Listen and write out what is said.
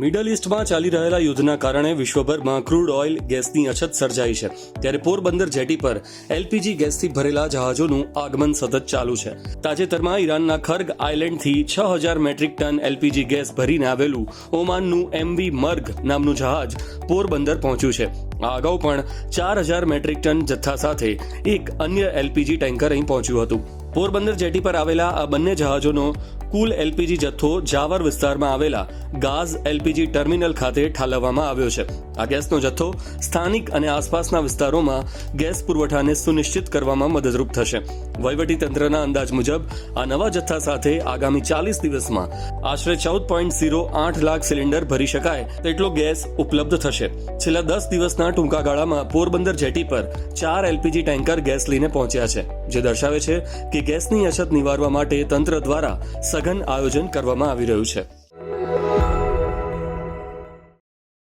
Middle ઇસ્ટમાં ચાલી રહેલા યુદ્ધના કારણે વિશ્વભરમાં ક્રૂડ ઓઇલ ગેસની અછત સર્જાઈ છે, ત્યારે પોરબંદર જેટી પર એલપીજી ગેસથી ભરેલા જહાજોનું આગમન સતત ચાલુ છે. તાજેતરમાં ઈરાનના ખર્ગ આઇલેન્ડથી 6000 મેટ્રિક ટન એલપીજી ગેસ ભરીને આવેલું ઓમાનનું MV મર્ગ નામનું જહાજ પોરબંદર પહોંચ્યું છે. આ અગાઉ પણ 4000 મેટ્રિક ટન જથ્થા સાથે એક અન્ય એલપીજી ટેન્કર અહીં પહોંચ્યું હતું. પોરબંદર જેટી પર આવેલા આ બંને જહાજોનો કુલ એલપીજી જથ્થો જાવર વિસ્તારમાં આવેલા ગાઝ એલપીજી ટર્મિનલ ખાતે ઠાલવવામાં આવ્યો છે. આ ગેસનો જથ્થો સ્થાનિક અને આસપાસના વિસ્તારોમાં ગેસ પુરવઠાને સુનિશ્ચિત કરવામાં મદદરૂપ થશે. વહીવટીતંત્રના અંદાજ મુજબ આ નવા જથ્થા સાથે આગામી 40 દિવસમાં આશરે 14.08 લાખ સિલિન્ડર ભરી શકાય તેટલો ગેસ ઉપલબ્ધ થશે. છેલ્લા 10 દિવસના ટૂંકા ગાળામાં પોરબંદર જેટી પર 4 એલપીજી ટેન્કર ગેસ લઈને પહોંચ્યા છે, જે દર્શાવે છે કે ગેસની અછત નિવારવા માટે તંત્ર દ્વારા સઘન આયોજન કરવામાં આવી રહ્યું છે.